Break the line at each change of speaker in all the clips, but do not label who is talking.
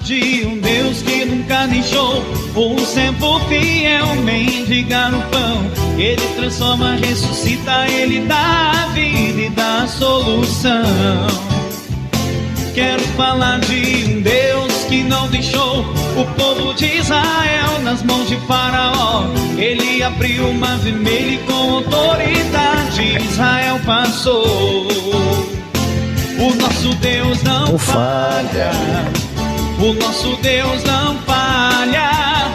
de um Deus que nunca deixou o servo fiel mendigar o pão. Ele transforma, ressuscita, Ele dá a vida e dá a solução. Quero falar de um Deus que não deixou o povo de Israel nas mãos de Faraó. Ele abriu o mar vermelho e com autoridade Israel passou. O nosso Deus não falha, o nosso Deus não falha.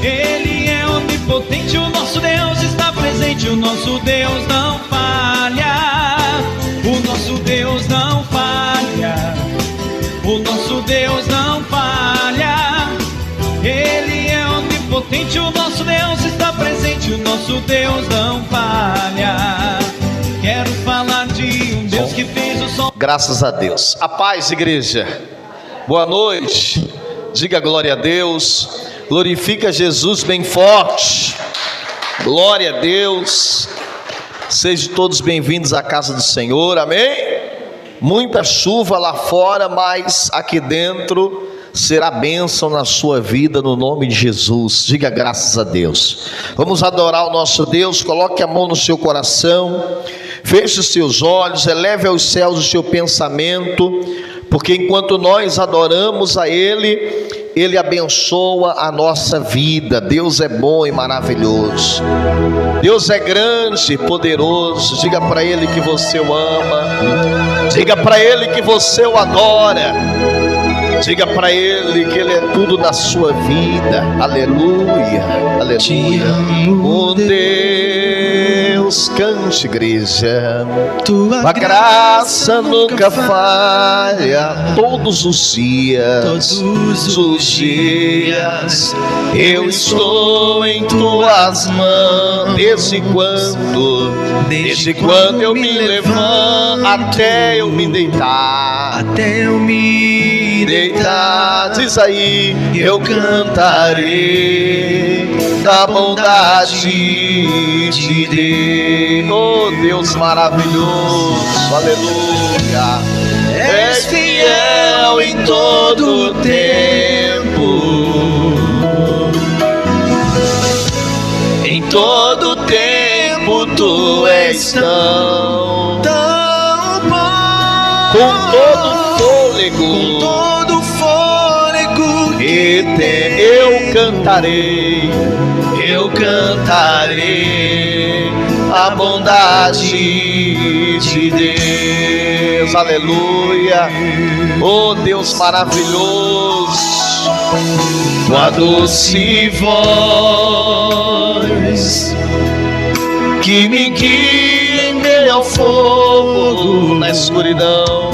Ele é onipotente, o nosso Deus está presente. O nosso Deus não falha, o nosso Deus não falha, o nosso Deus não falha. Ele é onipotente, o nosso Deus está presente. O nosso Deus não falha. Quero falar de um Deus que fez o sol.
Graças a Deus. A paz, igreja. Boa noite. Diga glória a Deus. Glorifica Jesus bem forte. Glória a Deus. Sejam todos bem-vindos à casa do Senhor. Amém? Muita chuva lá fora, mas aqui dentro será bênção na sua vida, no nome de Jesus. Diga graças a Deus. Vamos adorar o nosso Deus. Coloque a mão no seu coração, feche os seus olhos, eleve aos céus o seu pensamento, porque enquanto nós adoramos a Ele, Ele abençoa a nossa vida. Deus é bom e maravilhoso. Deus é grande e poderoso. Diga para Ele que você o ama. Diga para Ele que você o adora. Diga para Ele que Ele é tudo na sua vida. Aleluia, aleluia. Oh Deus, cante, igreja. Tua graça nunca falha. Todos os dias, eu estou em tuas mãos. Desde quando eu me levanto até eu me deitar. Diz aí, eu cantarei da bondade de Deus. Oh Deus maravilhoso, aleluia. És fiel em todo tempo, em todo tempo tu és tão bom, com todo fôlego, eu cantarei a bondade de Deus, aleluia. Oh Deus maravilhoso, tua doce voz que me guia em meio ao fogo, na escuridão,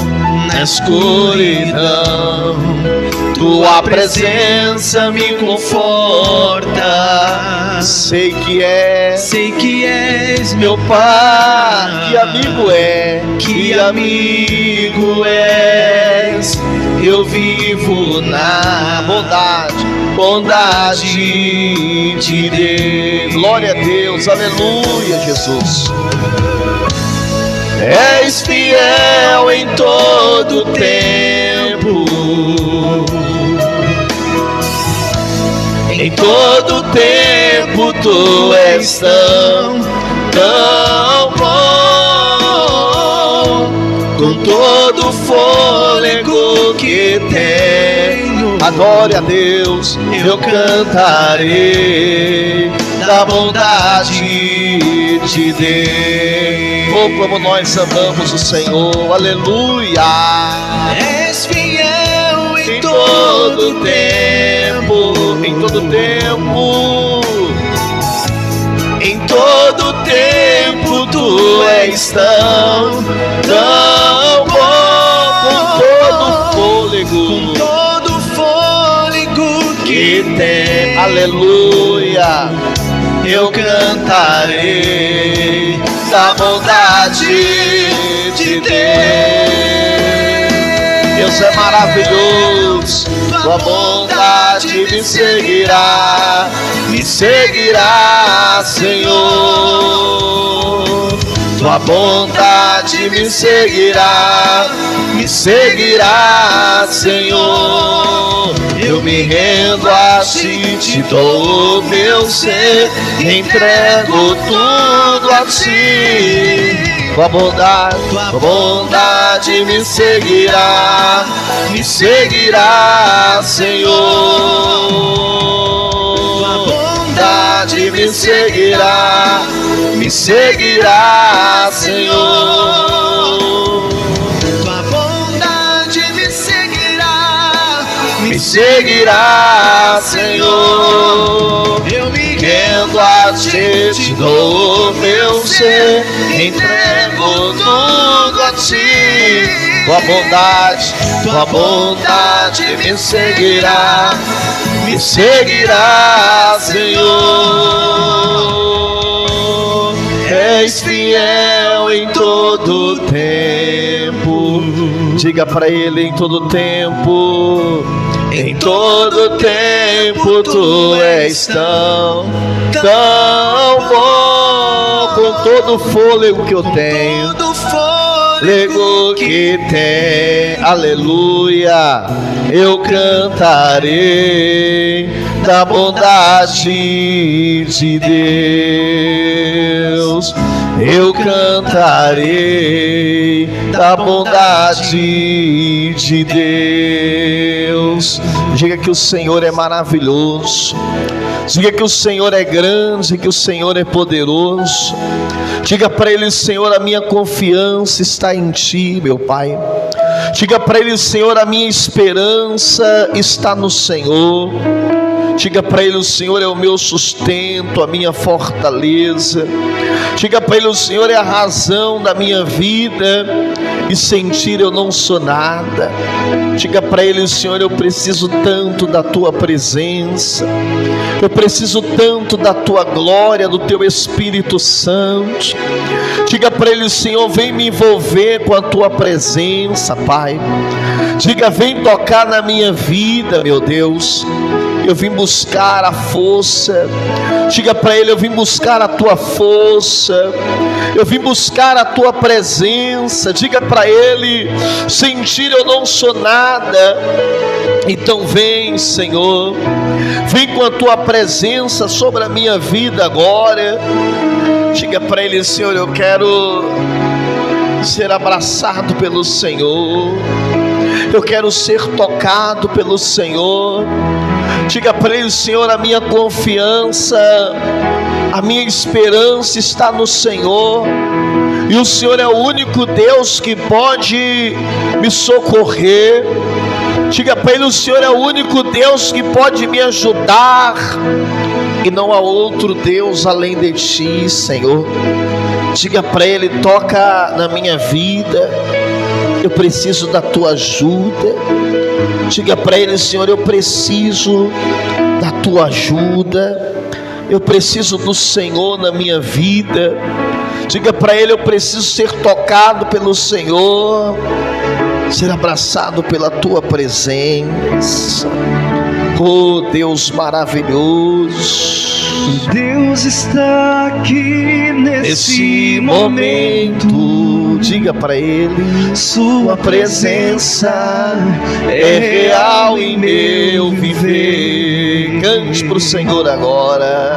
tua presença me conforta. Sei que és meu Pai, que amigo és. Eu vivo na bondade de Deus. Glória a Deus, aleluia, Jesus. És fiel em todo tempo, em todo tempo tu és tão bom, com todo fôlego que tenho. Adore a Deus, eu cantarei da bondade de Deus. Oh, como nós amamos o Senhor, aleluia.
És fiel
em todo tempo, em todo tempo, em todo tempo tu és tão bom, com todo fôlego que tem. Aleluia. Eu cantarei da bondade de Deus. Deus é maravilhoso, tua bondade me seguirá, Senhor. Tua bondade me seguirá, Senhor. me rendo a ti, te dou o meu ser, entrego tudo a ti. Tua bondade me seguirá, Senhor. Tua bondade me seguirá, Senhor. Tua bondade me seguirá, Senhor. Eu me rendo a ti, te dou o meu ser, entrego tudo a ti. Tua bondade me seguirá, Senhor. És fiel em todo tempo. Diga para Ele: em todo tempo. Em todo tempo tu és tão bom. Com todo o fôlego que eu tenho, aleluia, eu cantarei da bondade de Deus. Eu cantarei da bondade de Deus. Diga que o Senhor é maravilhoso. Diga que o Senhor é grande, que o Senhor é poderoso. Diga para Ele: Senhor, a minha confiança está em Ti, meu Pai. Diga para Ele: Senhor, a minha esperança está no Senhor. Diga para Ele: o Senhor é o meu sustento, a minha fortaleza. Diga para Ele: o Senhor é a razão da minha vida, e sem Ti eu não sou nada. Diga para Ele: Senhor, eu preciso tanto da Tua presença, eu preciso tanto da Tua glória, do Teu Espírito Santo. Diga para Ele: Senhor, vem me envolver com a Tua presença, Pai. Diga: vem tocar na minha vida, meu Deus. Eu vim buscar a força. Diga para Ele: eu vim buscar a Tua força, eu vim buscar a Tua presença. Diga para Ele: sem Ti eu não sou nada. Então vem, Senhor, vem com a Tua presença sobre a minha vida agora. Diga para Ele: Senhor, eu quero ser abraçado pelo Senhor, eu quero ser tocado pelo Senhor. Diga para Ele: Senhor, a minha confiança, a minha esperança está no Senhor, e o Senhor é o único Deus que pode me socorrer. Diga para Ele: o Senhor é o único Deus que pode me ajudar, e não há outro Deus além de Ti, Senhor. Diga para Ele: toca na minha vida, eu preciso da Tua ajuda. Diga para Ele: Senhor, eu preciso da Tua ajuda, eu preciso do Senhor na minha vida. Diga para Ele: eu preciso ser tocado pelo Senhor, ser abraçado pela Tua presença. Oh, Deus maravilhoso,
Deus está aqui nesse momento.
Diga para Ele: Sua presença é real em meu viver. Cante para o Senhor agora.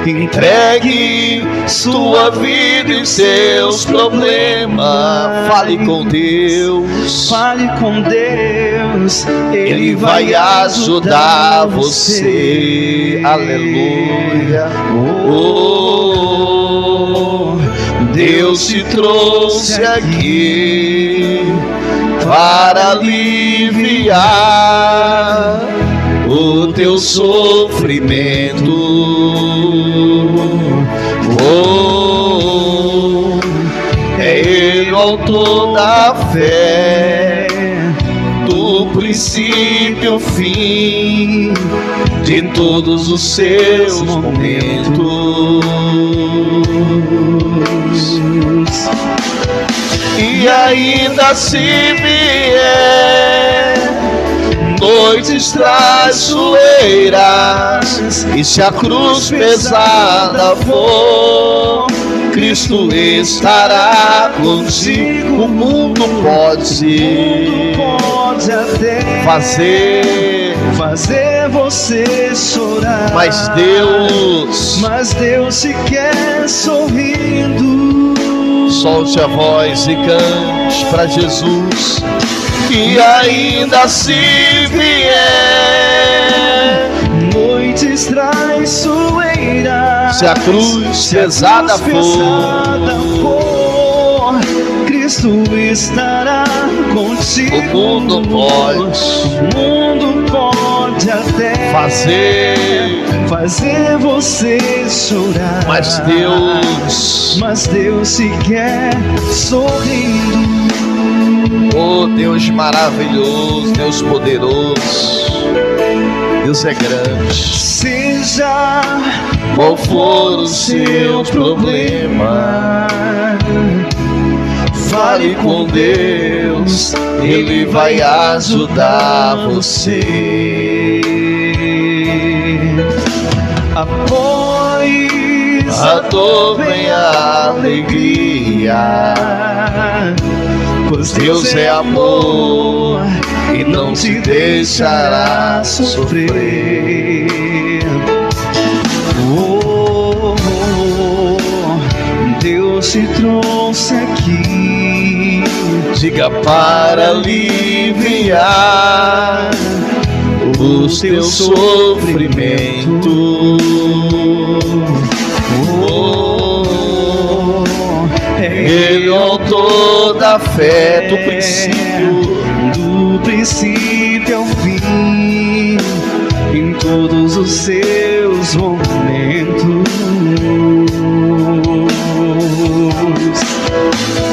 Entregue sua vida e seus problemas. Fale com Deus.
Fale com Deus.
Ele vai ajudar você. Aleluia. Oh, Deus te trouxe aqui para aliviar o teu sofrimento. Oh, é Ele o autor da fé, do princípio ao fim de todos os seus momentos. E ainda se vier noites traiçoeiras, e se a cruz pesada for, Cristo estará contigo. O mundo pode
até
fazer
fazer você chorar.
Mas Deus
te quer sorrindo.
Solte a voz e cante para Jesus. E ainda se vier
noites traiçoeiras,
se a cruz pesada for,
Cristo estará contigo.
O mundo
pode até fazer você chorar,
mas Deus
se quer sorrindo.
Oh, Deus maravilhoso, Deus poderoso, Deus é grande.
Seja
qual for o seu problema, fale com Deus, Ele vai ajudar você.
Após
a dor vem a alegria, pois Deus é amor e não te deixará sofrer.
Deus te trouxe aqui,
diga, para aliviar o teu sofrimento. Ele é o autor da fé, do
princípio ao fim, em todos os seus momentos.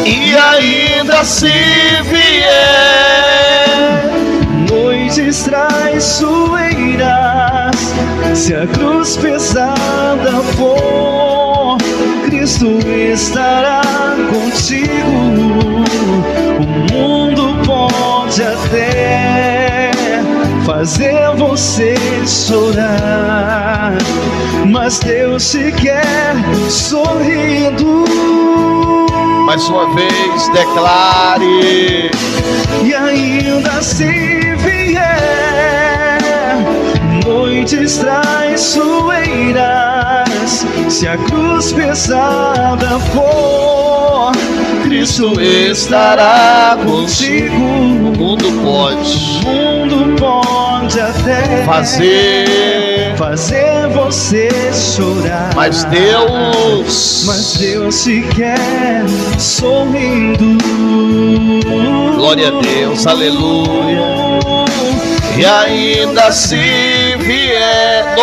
E ainda se vier
noites traiçoeiras, se a cruz pesada for, Cristo estará contigo. O mundo pode até fazer você chorar, mas Deus te quer sorrindo.
Mais uma vez declare.
E ainda se vier noites traiçoeiras, se a cruz pesada for, Cristo estará contigo.
O mundo
pode até
fazer
você chorar,
mas Deus
te quer sorrindo.
Glória a Deus, aleluia. E ainda se vier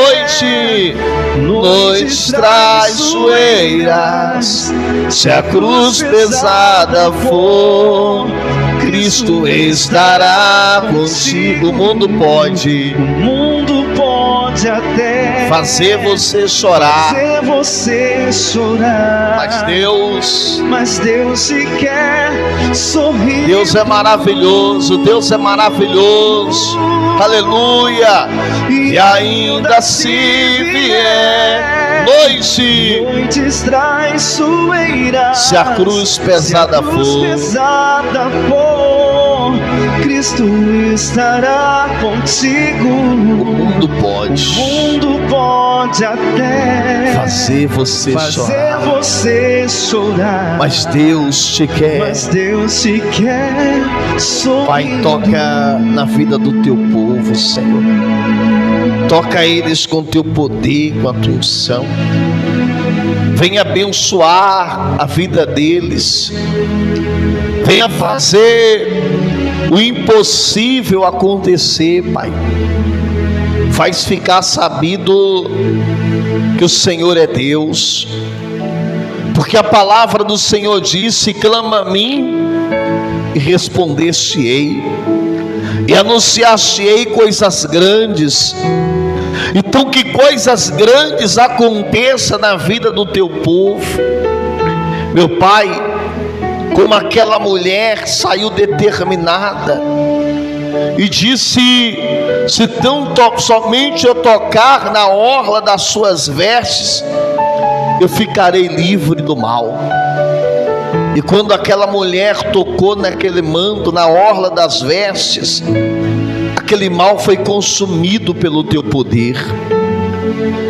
noites traiçoeiras, se a cruz pesada for, Cristo estará contigo. O mundo pode
até
fazer você chorar,
mas Deus te quer sorrir.
Deus é maravilhoso, Deus é maravilhoso, aleluia. E ainda se vier noites
traiçoeiras,
se a cruz pesada for,
Cristo estará contigo.
O mundo pode
até
fazer você
chorar,
mas Deus te quer.
Sorrindo.
Pai, toca na vida do teu povo, Senhor. Toca eles com teu poder, com a tua unção. Venha abençoar a vida deles. Venha fazer o impossível acontecer, Pai. Faz ficar sabido que o Senhor é Deus, porque a palavra do Senhor disse: clama a mim e responder-te-ei, e anunciar-te-ei coisas grandes. Então que coisas grandes aconteçam na vida do teu povo, meu Pai. Como aquela mulher saiu determinada e disse: se somente eu tocar na orla das suas vestes, eu ficarei livre do mal. E quando aquela mulher tocou naquele manto, na orla das vestes, aquele mal foi consumido pelo teu poder,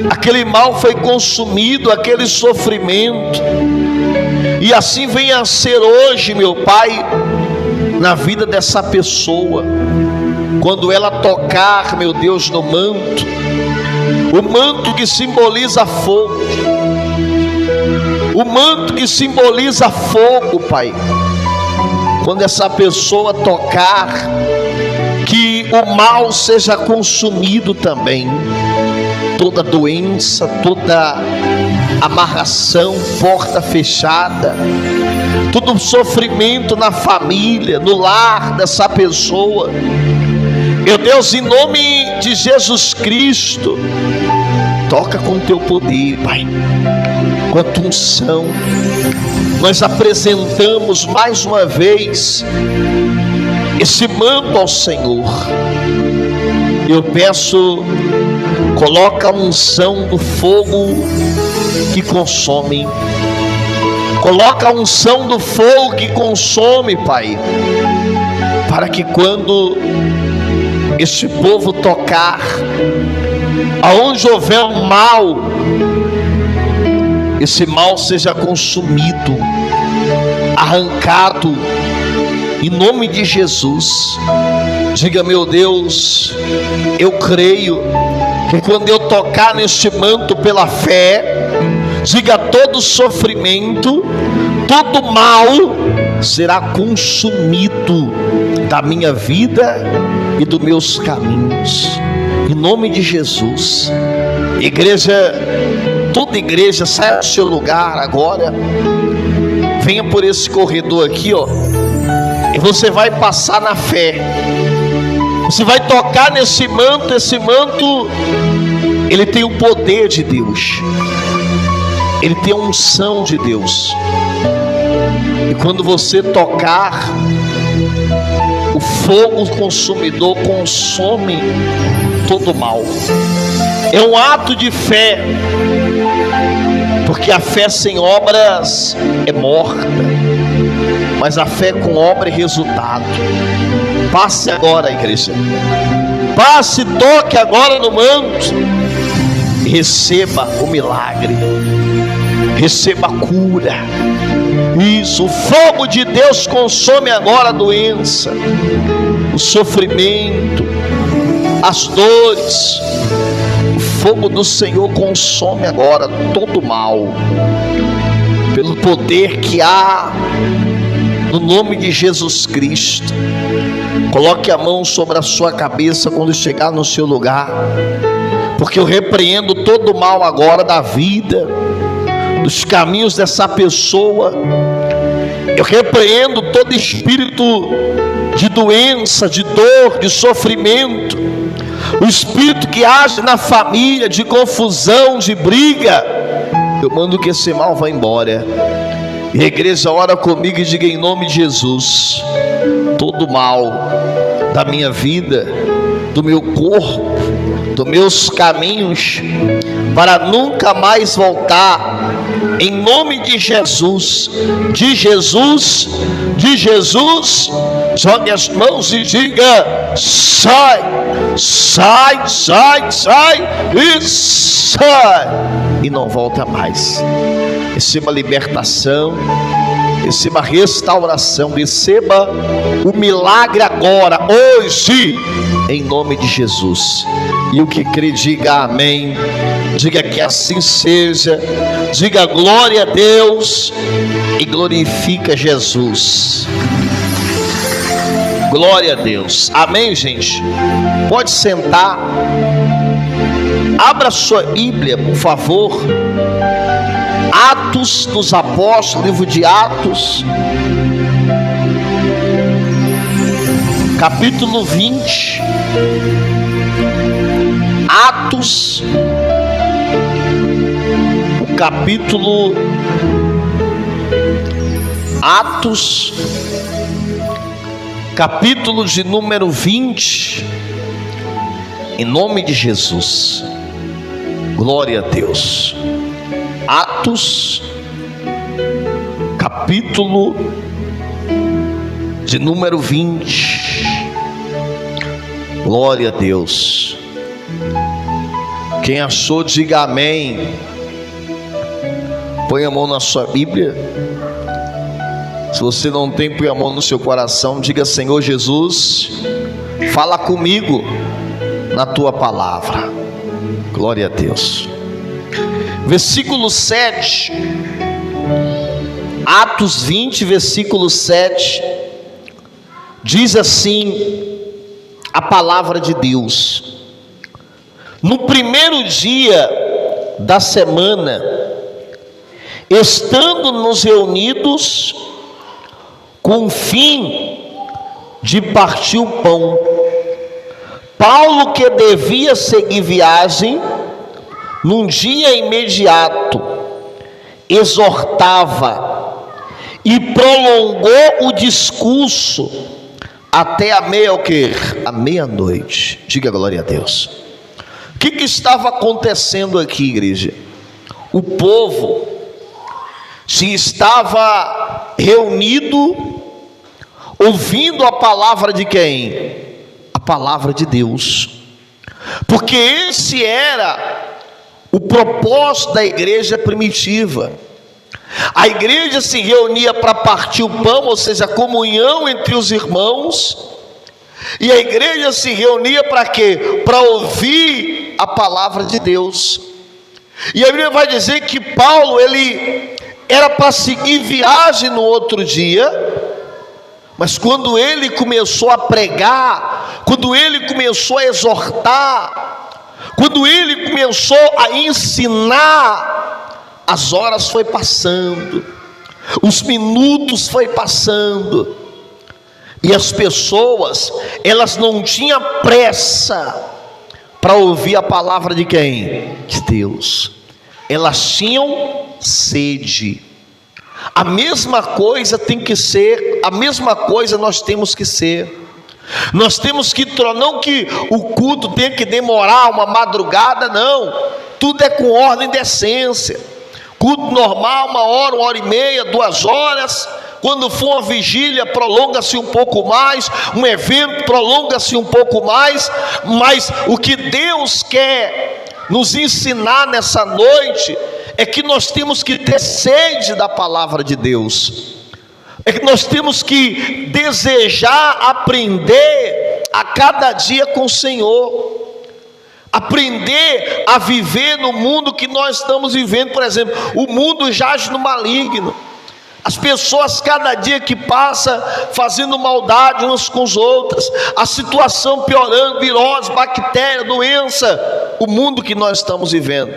aquele mal foi consumido, aquele sofrimento. E assim venha a ser hoje, meu Pai, na vida dessa pessoa, quando ela tocar, meu Deus, no manto, o manto que simboliza fogo, o manto que simboliza fogo, Pai. Quando essa pessoa tocar, que o mal seja consumido também, toda doença, toda amarração, porta fechada, todo sofrimento na família, no lar dessa pessoa, meu Deus, em nome de Jesus Cristo, toca com teu poder, Pai, com a tua unção. Nós apresentamos mais uma vez esse manto ao Senhor. Eu peço, coloca a unção do fogo que consome, coloca a unção do fogo que consome, Pai, para que quando este povo tocar, aonde houver um mal, esse mal seja consumido, arrancado, em nome de Jesus. Diga, meu Deus, eu creio que quando eu tocar neste manto pela fé, diga, todo sofrimento, todo mal será consumido da minha vida e dos meus caminhos, em nome de Jesus. Igreja, toda igreja, saia do seu lugar agora, venha por esse corredor aqui, ó, e você vai passar na fé. Você vai tocar nesse manto. Esse manto, ele tem o poder de Deus, ele tem a unção de Deus. E quando você tocar, o fogo consumidor consome todo o mal. É um ato de fé, porque a fé sem obras é morta, mas a fé com obra é resultado. Passe agora, igreja, passe, toque agora no manto e receba o milagre, receba a cura. Isso, o fogo de Deus consome agora a doença, o sofrimento, as dores. O fogo do Senhor consome agora todo o mal, pelo poder que há no nome de Jesus Cristo. Coloque a mão sobre a sua cabeça quando chegar no seu lugar, porque eu repreendo todo o mal agora da vida, dos caminhos dessa pessoa. Eu repreendo todo espírito de doença, de dor, de sofrimento, o espírito que age na família, de confusão, de briga. Eu mando que esse mal vá embora. E a igreja ora comigo e diga, em nome de Jesus, todo mal da minha vida, do meu corpo, dos meus caminhos, para nunca mais voltar, em nome de Jesus, de Jesus, de Jesus. Jogue as mãos e diga, sai, sai, sai, sai e sai, e não volta mais. Receba libertação, receba restauração, receba o milagre agora, hoje, em nome de Jesus. E o que crê, diga amém, diga que assim seja, diga glória a Deus e glorifica Jesus. Glória a Deus, amém, gente? Pode sentar, abra sua Bíblia, por favor. Atos dos Apóstolos, livro de Atos, capítulo 20. Atos, o capítulo Atos, capítulo de número 20, em nome de Jesus. Glória a Deus. Atos, capítulo de número 20. Glória a Deus. Quem achou, diga amém. Põe a mão na sua Bíblia. Se você não tem, põe a mão no seu coração. Diga: Senhor Jesus, fala comigo na tua palavra. Glória a Deus. Versículo 7, Atos 20, versículo 7, diz assim a palavra de Deus: no primeiro dia da semana, estando nos reunidos com o fim de partir o pão, Paulo, que devia seguir viagem, num dia imediato, exortava e prolongou o discurso até a meia-noite. Diga glória a Deus. O que estava acontecendo aqui, igreja? O povo se estava reunido, ouvindo a palavra de quem? A palavra de Deus. Porque esse era o propósito da igreja primitiva. A igreja se reunia para partir o pão, ou seja, a comunhão entre os irmãos. E a igreja se reunia para quê? Para ouvir a palavra de Deus. E a Bíblia vai dizer que Paulo, ele era para seguir viagem no outro dia, mas quando ele começou a pregar, quando ele começou a exortar, quando ele começou a ensinar, as horas foi passando, os minutos foi passando, e as pessoas, elas não tinham pressa para ouvir a palavra de quem? De Deus. Elas tinham sede. A mesma coisa tem que ser, a mesma coisa nós temos que ser. Nós temos que, não que o culto tenha que demorar uma madrugada, não. Tudo é com ordem e decência. Culto normal, 1 hora e meia, 2 horas. Quando for uma vigília, prolonga-se um pouco mais. Um evento, prolonga-se um pouco mais. Mas o que Deus quer nos ensinar nessa noite é que nós temos que ter sede da palavra de Deus. É que nós temos que desejar aprender a cada dia com o Senhor. Aprender a viver no mundo que nós estamos vivendo. Por exemplo, o mundo jaz no maligno. As pessoas cada dia que passa fazendo maldade umas com os outros. A situação piorando, virose, bactéria, doença. O mundo que nós estamos vivendo.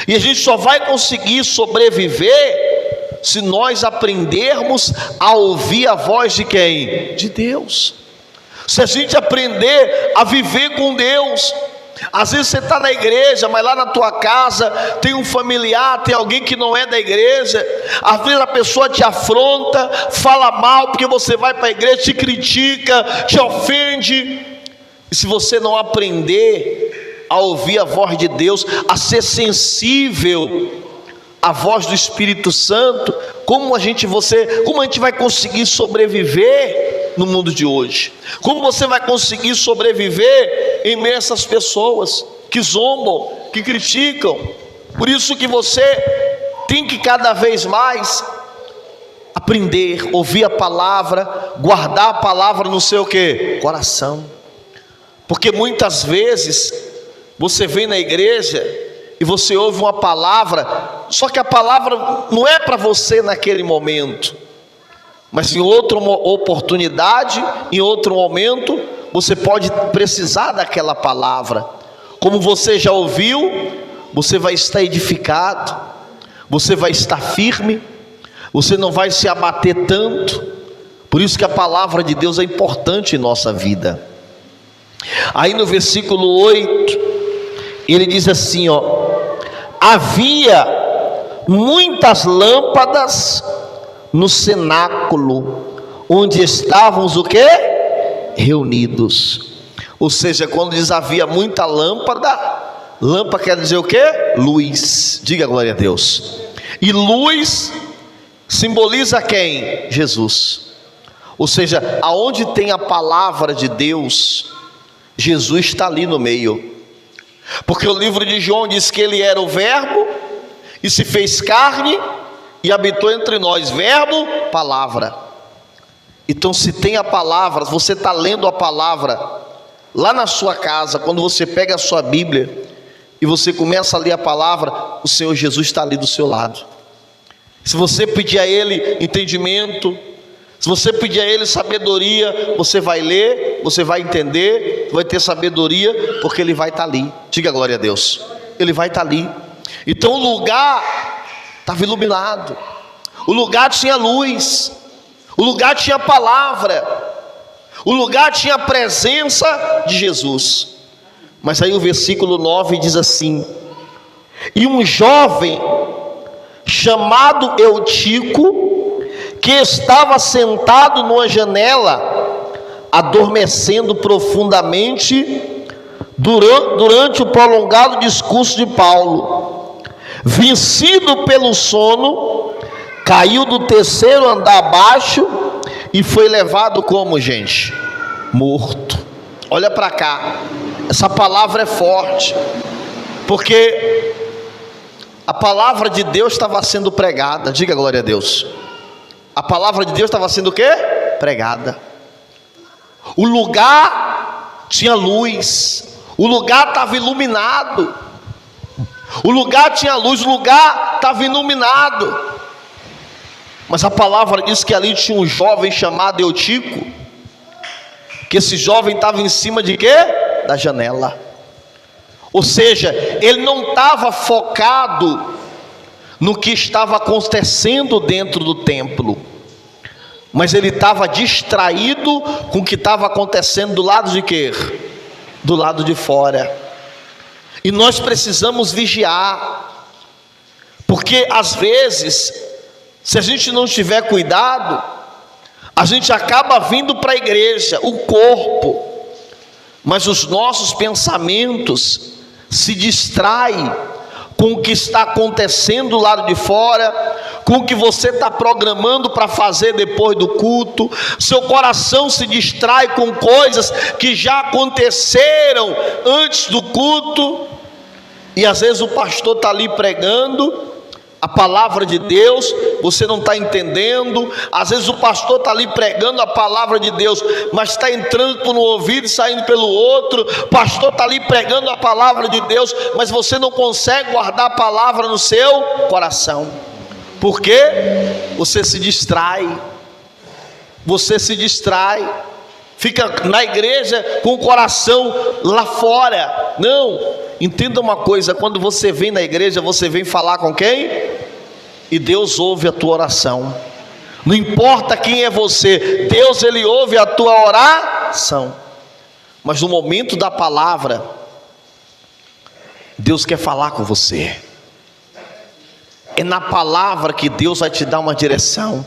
E a gente só vai conseguir sobreviver se nós aprendermos a ouvir a voz de quem? De Deus. Se a gente aprender a viver com Deus. Às vezes você está na igreja, mas lá na tua casa tem um familiar, tem alguém que não é da igreja. Às vezes a pessoa te afronta, fala mal porque você vai para a igreja, te critica, te ofende. E se você não aprender a ouvir a voz de Deus, a ser sensível à voz do Espírito Santo, como a gente vai conseguir sobreviver no mundo de hoje? Como você vai conseguir sobreviver em meio a essas pessoas que zombam, que criticam? Por isso que você tem que cada vez mais aprender, ouvir a palavra, guardar a palavra no seu quê? Coração. Porque muitas vezes você vem na igreja e você ouve uma palavra, só que a palavra não é para você naquele momento, mas em outra oportunidade, em outro momento, você pode precisar daquela palavra. Como você já ouviu, você vai estar edificado, você vai estar firme, você não vai se abater tanto. Por isso que a palavra de Deus é importante em nossa vida. Aí no versículo 8, ele diz assim, havia muitas lâmpadas no cenáculo, onde estávamos o quê? Reunidos. Ou seja, quando diz havia muita lâmpada, lâmpada quer dizer o quê? Luz. Diga glória a Deus. E luz simboliza quem? Jesus. Ou seja, aonde tem a palavra de Deus, Jesus está ali no meio, porque o livro de João diz que ele era o verbo e se fez carne e habitou entre nós. Verbo, palavra. Então, se tem a palavra, você está lendo a palavra lá na sua casa, quando você pega a sua Bíblia e você começa a ler a palavra, o Senhor Jesus está ali do seu lado. Se você pedir a Ele entendimento, se você pedir a Ele sabedoria, você vai ler, você vai entender, vai ter sabedoria, porque Ele vai estar ali. Diga glória a Deus. Ele vai estar ali. Então o lugar estava iluminado, o lugar tinha luz, o lugar tinha palavra, o lugar tinha a presença de Jesus. Mas aí o versículo 9 diz assim: e um jovem chamado Eutico, que estava sentado numa janela, adormecendo profundamente durante o prolongado discurso de Paulo, vencido pelo sono, caiu do terceiro andar abaixo e foi levado como, gente? Morto. Olha para cá, essa palavra é forte, porque a palavra de Deus estava sendo pregada. Diga glória a Deus. A palavra de Deus estava sendo o quê? Pregada. O lugar tinha luz, o lugar estava iluminado, o lugar tinha luz, o lugar estava iluminado. Mas a palavra diz que ali tinha um jovem chamado Eutico, que esse jovem estava em cima de quê? Da janela. Ou seja, ele não estava focado no que estava acontecendo dentro do templo, mas ele estava distraído com o que estava acontecendo do lado de quê? Do lado de fora. E nós precisamos vigiar, porque às vezes, se a gente não tiver cuidado, a gente acaba vindo para a igreja, o corpo, mas os nossos pensamentos se distraem com o que está acontecendo do lado de fora, com o que você está programando para fazer depois do culto. Seu coração se distrai com coisas que já aconteceram antes do culto, e às vezes o pastor está ali pregando a palavra de Deus, você não está entendendo. Às vezes o pastor está ali pregando a palavra de Deus, mas está entrando por um ouvido e saindo pelo outro. O pastor está ali pregando a palavra de Deus, mas você não consegue guardar a palavra no seu coração. Por quê? Você se distrai. Você se distrai, fica na igreja com o coração lá fora. Não. Entenda uma coisa, quando você vem na igreja, você vem falar com quem? E Deus ouve a tua oração. Não importa quem é você, Deus, Ele ouve a tua oração. Mas no momento da palavra, Deus quer falar com você. É na palavra que Deus vai te dar uma direção.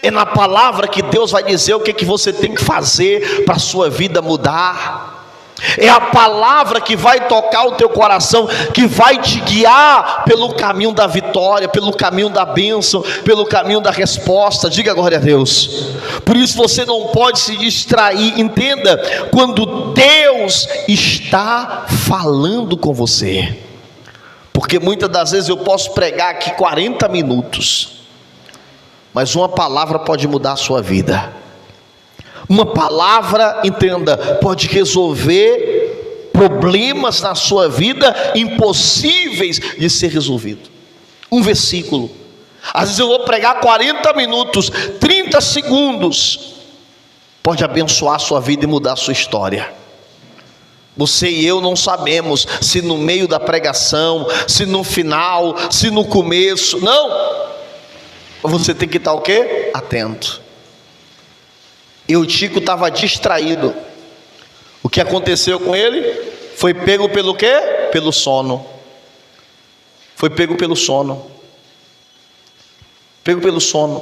É na palavra que Deus vai dizer o que você tem que fazer para a sua vida mudar. É a palavra que vai tocar o teu coração, que vai te guiar pelo caminho da vitória, pelo caminho da bênção, pelo caminho da resposta. Diga glória a Deus. Por isso você não pode se distrair. Entenda, quando Deus está falando com você, porque muitas das vezes eu posso pregar aqui 40 minutos, mas uma palavra pode mudar a sua vida. Uma palavra, entenda, pode resolver problemas na sua vida impossíveis de ser resolvido. Um versículo. Às vezes eu vou pregar 40 minutos, 30 segundos, pode abençoar a sua vida e mudar a sua história. Você e eu não sabemos se no meio da pregação, se no final, se no começo. Não. Você tem que estar o quê? Atento. Eutico estava distraído. O que aconteceu com ele? Foi pego pelo quê? Pelo sono. Foi pego pelo sono. Pego pelo sono.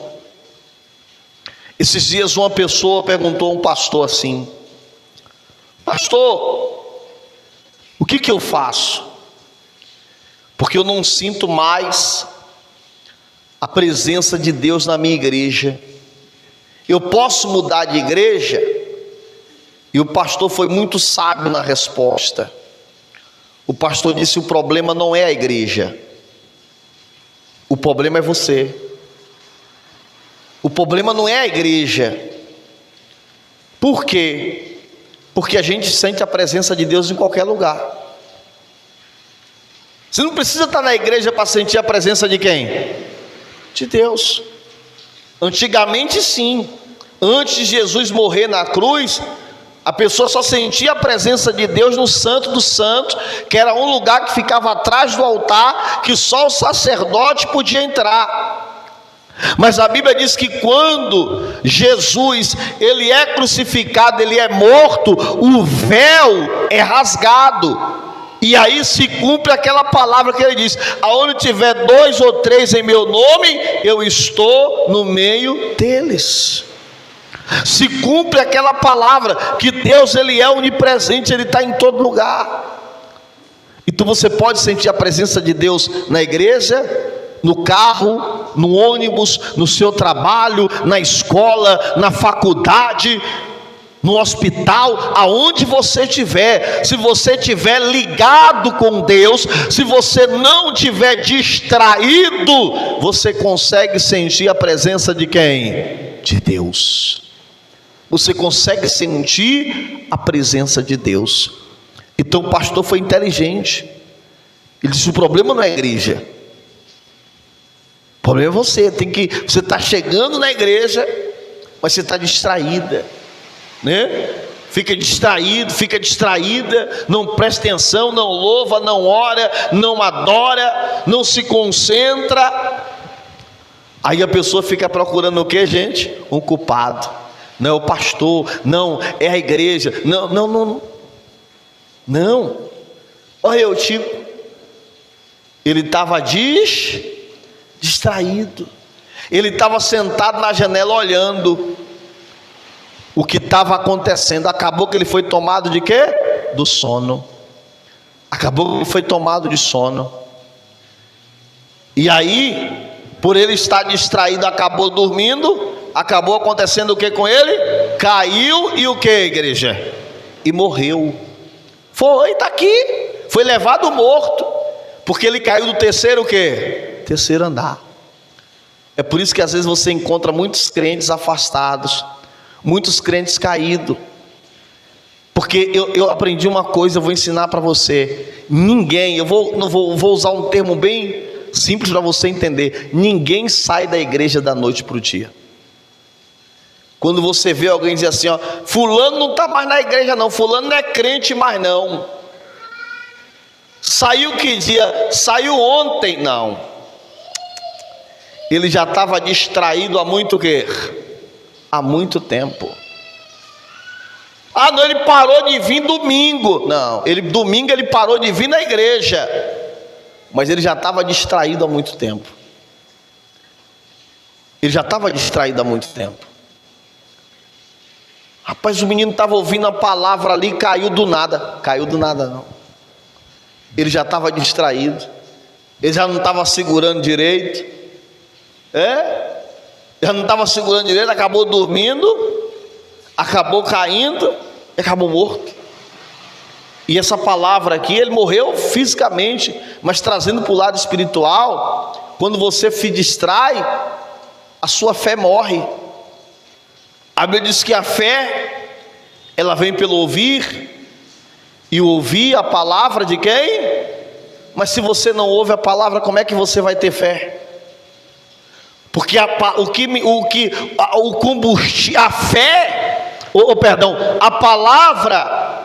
Esses dias uma pessoa perguntou a um pastor assim: pastor, o que eu faço? Porque eu não sinto mais a presença de Deus na minha igreja. Eu posso mudar de igreja? E o pastor foi muito sábio na resposta. O pastor disse: o problema não é a igreja, o problema é você. O problema não é a igreja. Por quê? Porque a gente sente a presença de Deus em qualquer lugar. Você não precisa estar na igreja para sentir a presença de quem? De Deus. Antigamente sim. Antes de Jesus morrer na cruz, a pessoa só sentia a presença de Deus no Santo dos Santos, que era um lugar que ficava atrás do altar, que só o sacerdote podia entrar. Mas a Bíblia diz que quando Jesus, ele é crucificado, ele é morto, o véu é rasgado. E aí se cumpre aquela palavra que ele diz: aonde tiver 2 ou 3 em meu nome, eu estou no meio deles. Se cumpre aquela palavra que Deus, ele é onipresente, ele está em todo lugar. Então você pode sentir a presença de Deus na igreja, no carro, no ônibus, no seu trabalho, na escola, na faculdade, no hospital, aonde você estiver. Se você estiver ligado com Deus, se você não estiver distraído, você consegue sentir a presença de quem? De Deus. Você consegue sentir a presença de Deus. Então o pastor foi inteligente. Ele disse: o problema não é a igreja, o problema é você. Você está chegando na igreja, mas você está distraída, né? Fica distraído, fica distraída, não presta atenção, não louva, não ora, não adora, não se concentra. Aí a pessoa fica procurando o que, gente? Um culpado. Não é o pastor, não é a igreja, não. Olha o tipo, ele estava distraído, ele estava sentado na janela olhando o que estava acontecendo. Acabou que ele foi tomado de quê? Do sono. Acabou que ele foi tomado de sono. E aí, por ele estar distraído, acabou dormindo. Acabou acontecendo o que com ele? Caiu e o que, igreja? E morreu. Está aqui. Foi levado morto. Porque ele caiu do terceiro o que? Terceiro andar. É por isso que às vezes você encontra muitos crentes afastados, muitos crentes caídos. Porque eu aprendi uma coisa, eu vou ensinar para você. Ninguém, vou usar um termo bem simples para você entender. Ninguém sai da igreja da noite para o dia. Quando você vê alguém dizer assim, ó, fulano não está mais na igreja não, fulano não é crente mais não. Saiu que dia? Saiu ontem, não. Ele já estava distraído há muito quê? Há muito tempo. Ah, não, ele parou de vir domingo. Não, domingo ele parou de vir na igreja. Mas ele já estava distraído há muito tempo. Ele já estava distraído há muito tempo. Rapaz, o menino estava ouvindo a palavra ali e caiu do nada. Caiu do nada não. Ele já estava distraído. Ele já não estava segurando direito. Já não estava segurando direito, acabou dormindo, acabou caindo e acabou morto. E essa palavra aqui, ele morreu fisicamente, mas trazendo para o lado espiritual, quando você se distrai, a sua fé morre. A Bíblia diz que a fé, ela vem pelo ouvir, e ouvir a palavra de quem? Mas se você não ouve a palavra, como é que você vai ter fé? Porque o combustível, a fé, a palavra,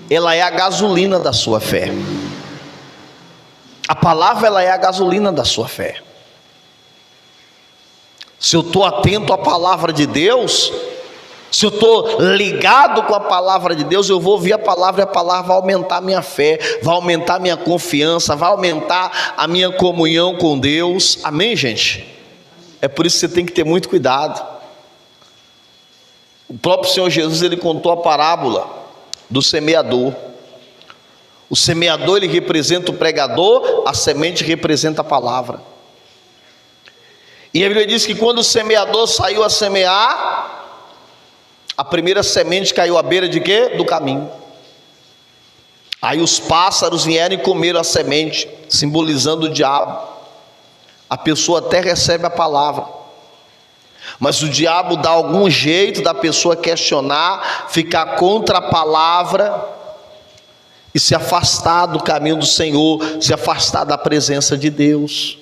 ela é a gasolina da sua fé. A palavra, ela é a gasolina da sua fé. Se eu estou atento à palavra de Deus, se eu estou ligado com a palavra de Deus, eu vou ouvir a palavra e a palavra vai aumentar a minha fé, vai aumentar a minha confiança, vai aumentar a minha comunhão com Deus. Amém, gente? É por isso que você tem que ter muito cuidado. O próprio Senhor Jesus, ele contou a parábola do semeador. O semeador, ele representa o pregador, a semente representa a palavra. E a Bíblia diz que quando o semeador saiu a semear, A primeira semente caiu à beira de quê? Do caminho. Aí os pássaros vieram e comeram a semente, simbolizando o diabo. A pessoa até recebe a palavra, mas o diabo dá algum jeito da pessoa questionar, ficar contra a palavra e se afastar do caminho do Senhor, se afastar da presença de Deus.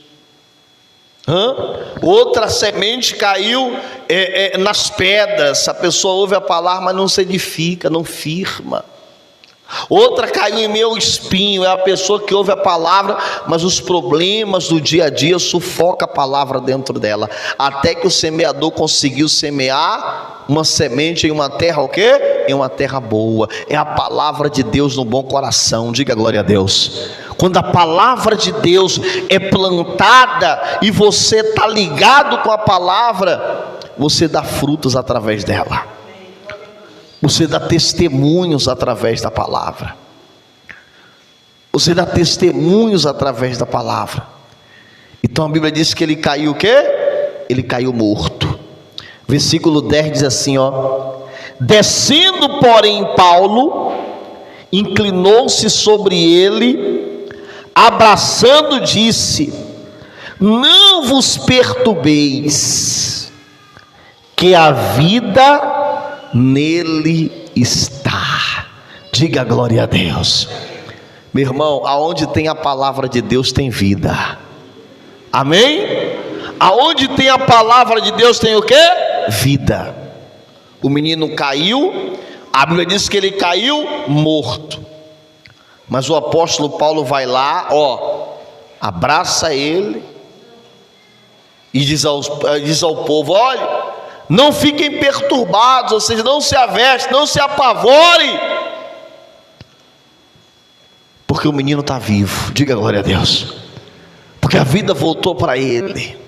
Outra semente caiu nas pedras. A pessoa ouve a palavra, mas não se edifica, não firma. Outra caiu em meio ao espinho. É a pessoa que ouve a palavra, mas os problemas do dia a dia sufocam a palavra dentro dela, até que o semeador conseguiu semear uma semente em uma terra o quê? Em uma terra boa. É a palavra de Deus no bom coração. Diga glória a Deus. Quando a palavra de Deus é plantada e você está ligado com a palavra, você dá frutos através dela. Você dá testemunhos através da palavra. Você dá testemunhos através da palavra. Então a Bíblia diz que ele caiu o quê? Ele caiu morto. Versículo 10 diz assim, descendo porém Paulo, inclinou-se sobre ele, abraçando disse: não vos perturbeis, que a vida nele está. Diga glória a Deus. Meu irmão, aonde tem a palavra de Deus tem vida. Amém? Aonde tem a palavra de Deus tem o quê? Vida. O menino caiu, a Bíblia diz que ele caiu morto, mas o apóstolo Paulo vai lá, abraça ele e diz ao povo: olha, não fiquem perturbados, ou seja, não se aveste, não se apavore, porque o menino está vivo. Diga glória a Deus. Porque a vida voltou para ele.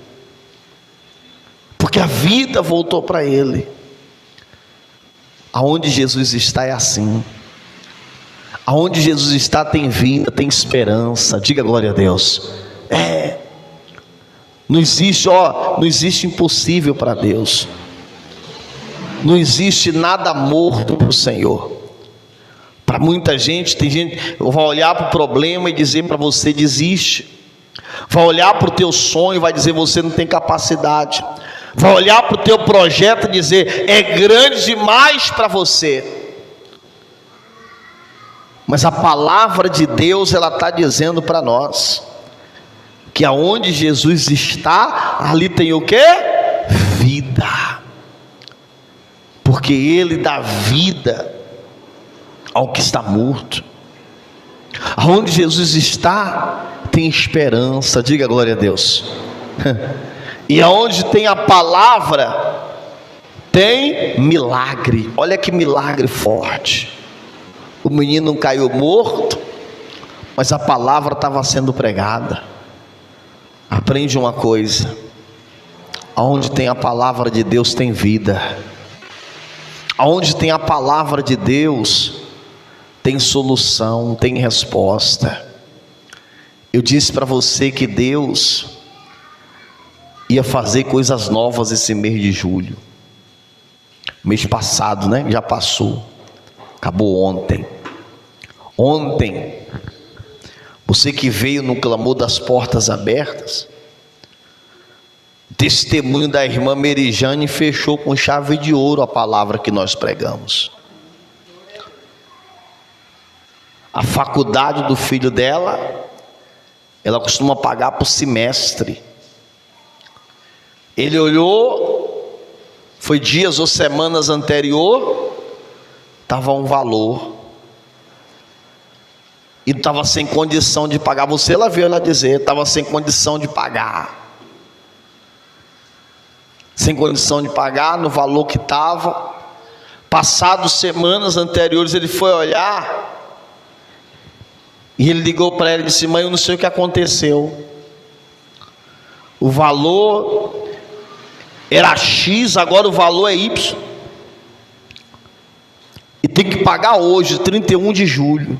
Porque a vida voltou para ele. Aonde Jesus está é assim. Aonde Jesus está tem vida, tem esperança. Diga glória a Deus. Não existe impossível para Deus. Não existe nada morto para o Senhor. Para muita gente, tem gente vai olhar para o problema e dizer para você: desiste. Vai olhar para o teu sonho e vai dizer: você não tem capacidade. Vai olhar para o teu projeto e dizer: é grande demais para você. Mas a palavra de Deus, ela está dizendo para nós que aonde Jesus está, ali tem o quê? Vida. Porque Ele dá vida ao que está morto. Aonde Jesus está, tem esperança. Diga glória a Deus. E aonde tem a palavra, tem milagre. Olha que milagre forte. O menino caiu morto, mas a palavra estava sendo pregada. Aprende uma coisa: aonde tem a palavra de Deus tem vida. Aonde tem a palavra de Deus tem solução, tem resposta. Eu disse para você que Deus ia fazer coisas novas esse mês de julho. Mês passado, né? Já passou. Acabou ontem. Ontem, você que veio no clamor das portas abertas, testemunho da irmã Merijane fechou com chave de ouro a palavra que nós pregamos. A faculdade do filho dela, ela costuma pagar por semestre. Ele olhou, foi dias ou semanas anterior, estava um valor, e estava sem condição de pagar. Você, ela veio ela dizer, estava sem condição de pagar. Sem condição de pagar no valor que estava. Passadas semanas anteriores, ele foi olhar e ele ligou para ela e disse: mãe, eu não sei o que aconteceu. O valor era X, agora o valor é Y. E tem que pagar hoje, 31 de julho.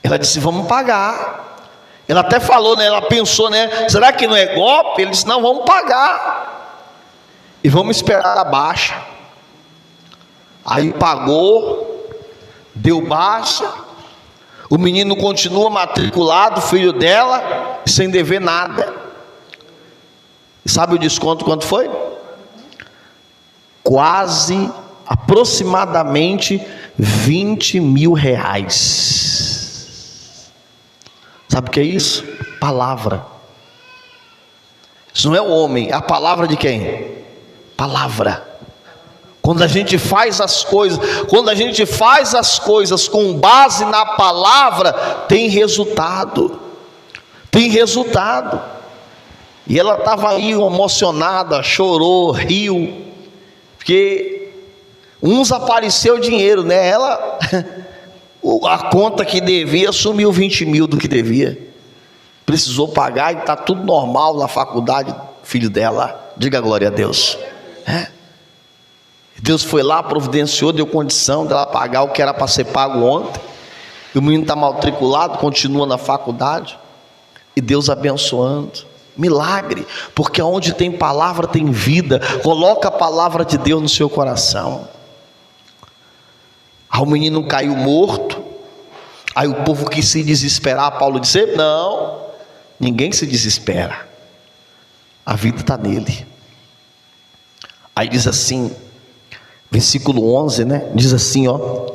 Ela disse: vamos pagar. Ela até falou, né? Ela pensou, né? Será que não é golpe? Ele disse: não, vamos pagar. e vamos esperar a baixa. Aí pagou, deu baixa, o menino continua matriculado, filho dela, sem dever nada. E sabe o desconto quanto foi? Quase, aproximadamente 20 mil reais. Sabe o que é isso? Palavra. Isso não é o homem, é a palavra de quem? Palavra. Quando a gente faz as coisas, com base na palavra, tem resultado. Tem resultado. E ela estava aí emocionada, chorou, riu, porque uns apareceu dinheiro, né? Ela, a conta que devia sumiu 20 mil do que devia. Precisou pagar e está tudo normal na faculdade, filho dela. Diga glória a Deus. Deus foi lá, providenciou, deu condição dela pagar o que era para ser pago ontem. E o menino está matriculado, continua na faculdade. E Deus abençoando. Milagre, porque onde tem palavra tem vida. Coloca a palavra de Deus no seu coração. Aí o menino caiu morto. Aí o povo quis se desesperar. Paulo disse: não, ninguém se desespera, a vida está nele. Aí diz assim, versículo 11, né? Diz assim, ó: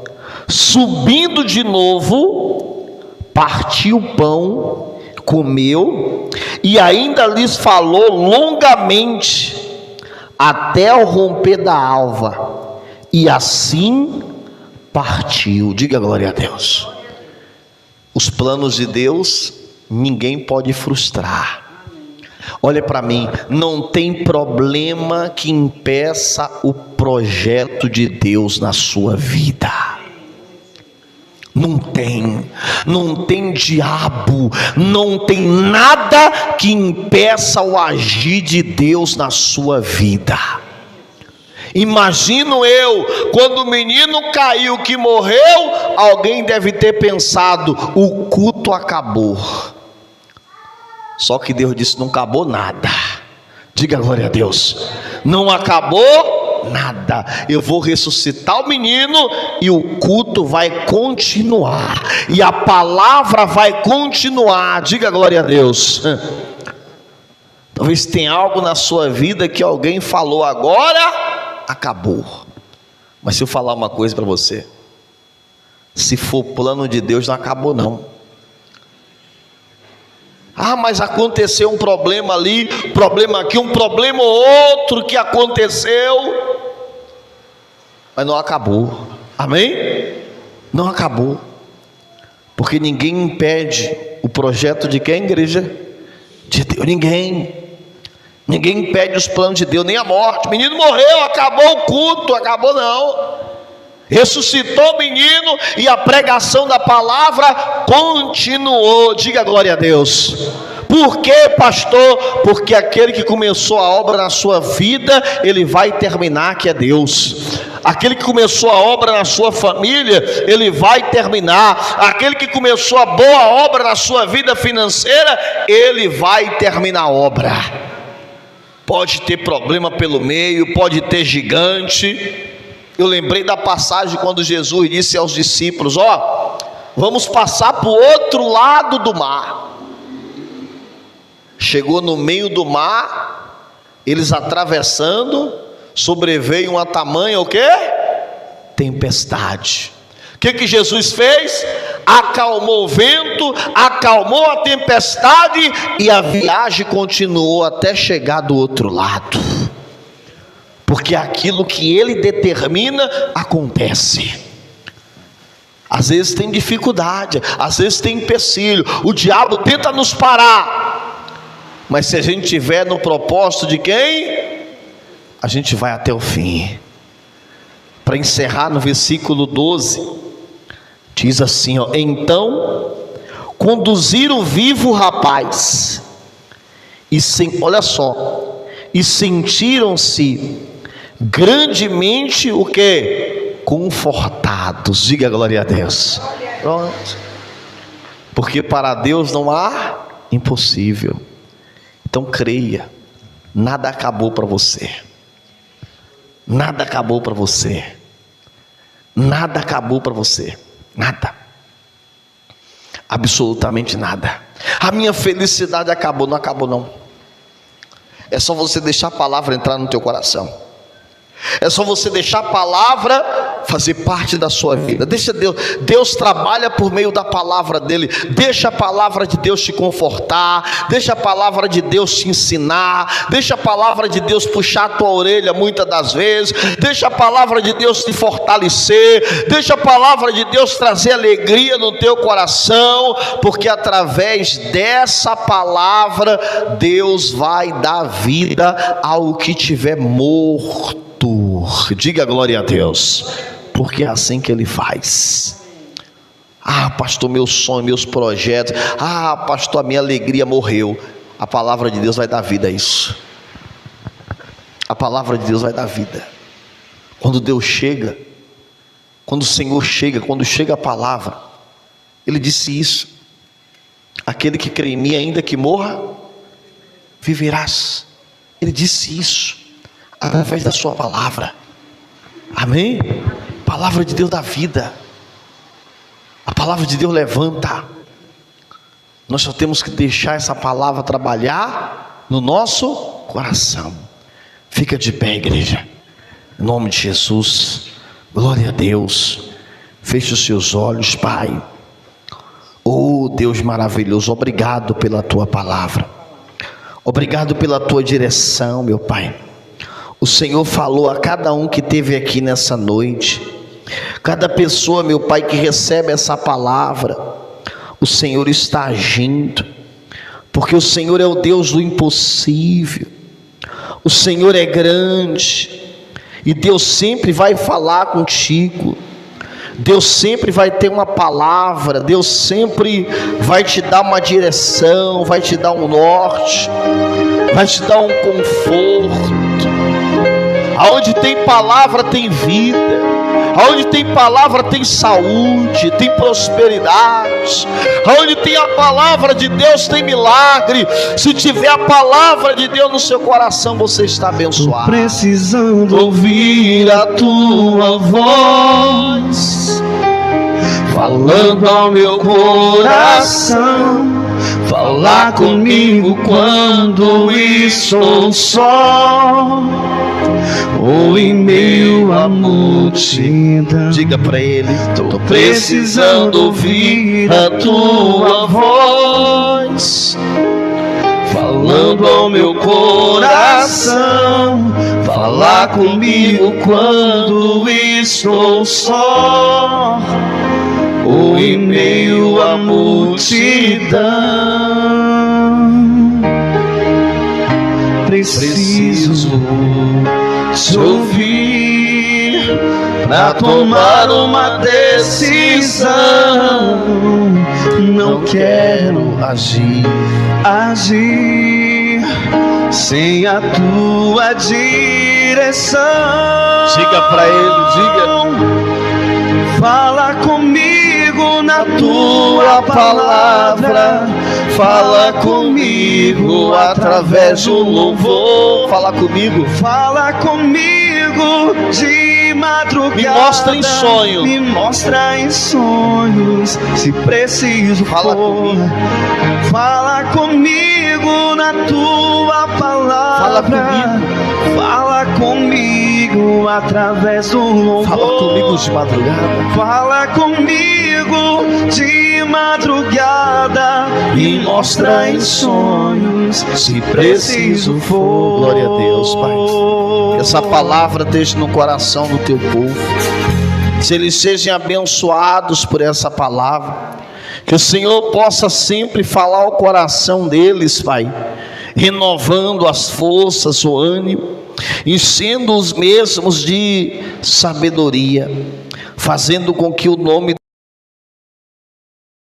subindo de novo, partiu o pão, comeu, e ainda lhes falou longamente até o romper da alva, e assim partiu. Diga glória a Deus. Os planos de Deus ninguém pode frustrar. Olha para mim, não tem problema que impeça o projeto de Deus na sua vida. Não tem diabo, não tem nada que impeça o agir de Deus na sua vida. Imagino eu, quando o menino caiu que morreu, alguém deve ter pensado: o culto acabou. Só que Deus disse: não acabou nada. Diga glória a Deus. Não acabou nada. Eu vou ressuscitar o menino e o culto vai continuar, e a palavra vai continuar. Diga glória a Deus. Talvez tenha algo na sua vida que alguém falou agora, acabou. Mas se eu falar uma coisa para você, se for plano de Deus, não acabou não. Ah, mas aconteceu um problema ali, problema aqui, um problema ou outro que aconteceu, mas não acabou. Amém? Não acabou. Porque ninguém impede o projeto de quem, igreja? De Deus. Ninguém impede os planos de Deus, nem a morte. O menino morreu, acabou o culto, acabou não. Ressuscitou o menino e a pregação da palavra continuou. Diga glória a Deus. Por quê, pastor? Porque aquele que começou a obra na sua vida, ele vai terminar, que é Deus. Aquele que começou a obra na sua família, ele vai terminar. Aquele que começou a boa obra na sua vida financeira, ele vai terminar a obra. Pode ter problema pelo meio, pode ter gigante. Eu lembrei da passagem quando Jesus disse aos discípulos: ó, vamos passar para o outro lado do mar. Chegou no meio do mar, eles atravessando, sobreveio uma tamanha o quê? Tempestade. O que Jesus fez? Acalmou o vento, acalmou a tempestade, e a viagem continuou até chegar do outro lado. Porque aquilo que ele determina acontece. Às vezes tem dificuldade, às vezes tem empecilho, o diabo tenta nos parar, mas se a gente estiver no propósito de quem? A gente vai até o fim. Para encerrar, no versículo 12 diz assim, ó: então conduziram vivo o rapaz, olha só, e sentiram-se grandemente o que? Confortados. Diga glória a Deus. Pronto. Porque para Deus não há impossível. Então creia, nada acabou para você. Nada acabou para você. Nada acabou para você. Nada. Absolutamente nada. A minha felicidade acabou. Não acabou não. É só você deixar a palavra entrar no teu coração. É só você deixar a palavra fazer parte da sua vida. Deixa Deus trabalha por meio da palavra dele. Deixa a palavra de Deus te confortar. Deixa a palavra de Deus te ensinar. Deixa a palavra de Deus puxar a tua orelha muitas das vezes. Deixa a palavra de Deus te fortalecer. Deixa a palavra de Deus trazer alegria no teu coração, porque através dessa palavra Deus vai dar vida ao que tiver morto. Diga glória a Deus, porque é assim que ele faz. Ah, pastor, meu sonho, meus projetos. Ah, pastor, a minha alegria morreu. A palavra de Deus vai dar vida a isso. A palavra de Deus vai dar vida. Quando Deus chega, quando o Senhor chega, quando chega a palavra, ele disse isso: aquele que crê em mim, ainda que morra, viverás. Ele disse isso através da sua palavra. Amém? A palavra de Deus dá vida. A palavra de Deus levanta. Nós só temos que deixar essa palavra trabalhar no nosso coração. Fica de pé, igreja, em nome de Jesus. Glória a Deus. Feche os seus olhos, Pai. Oh Deus maravilhoso, obrigado pela tua palavra. Obrigado pela tua direção, meu Pai. O Senhor falou a cada um que esteve aqui nessa noite. Cada pessoa, meu Pai, que recebe essa palavra, o Senhor está agindo, porque o Senhor é o Deus do impossível. O Senhor é grande, e Deus sempre vai falar contigo. Deus sempre vai ter uma palavra. Deus sempre vai te dar uma direção, vai te dar um norte, vai te dar um conforto. Aonde tem palavra tem vida. Aonde tem palavra tem saúde, tem prosperidade. Aonde tem a palavra de Deus tem milagre. Se tiver a palavra de Deus no seu coração, você está abençoado.
Tô precisando ouvir a tua voz, falando ao meu coração. Falar comigo quando estou só, ou em meio à multidão.
Diga para ele:
tô precisando ouvir a tua voz, falando ao meu coração. Falar comigo quando estou só, ou em meio à multidão. Preciso te ouvir pra tomar uma decisão. Não quero agir sem a tua direção.
Diga para ele, diga.
Fala comigo na tua palavra. Fala comigo através do louvor.
Fala comigo.
Fala comigo de madrugada.
Me mostra em sonho.
Me mostra em sonhos, se preciso
Fala comigo.
Fala comigo na tua palavra.
Fala comigo.
Fala comigo através do louvor.
Fala comigo de madrugada.
Fala comigo de madrugada. Me mostra em sonhos, se preciso for.
Glória a Deus, Pai. Que essa palavra esteja no coração do teu povo. Se eles sejam abençoados por essa palavra. Que o Senhor possa sempre falar ao coração deles, Pai, renovando as forças, o ânimo, enchendo os mesmos de sabedoria, fazendo com que o nome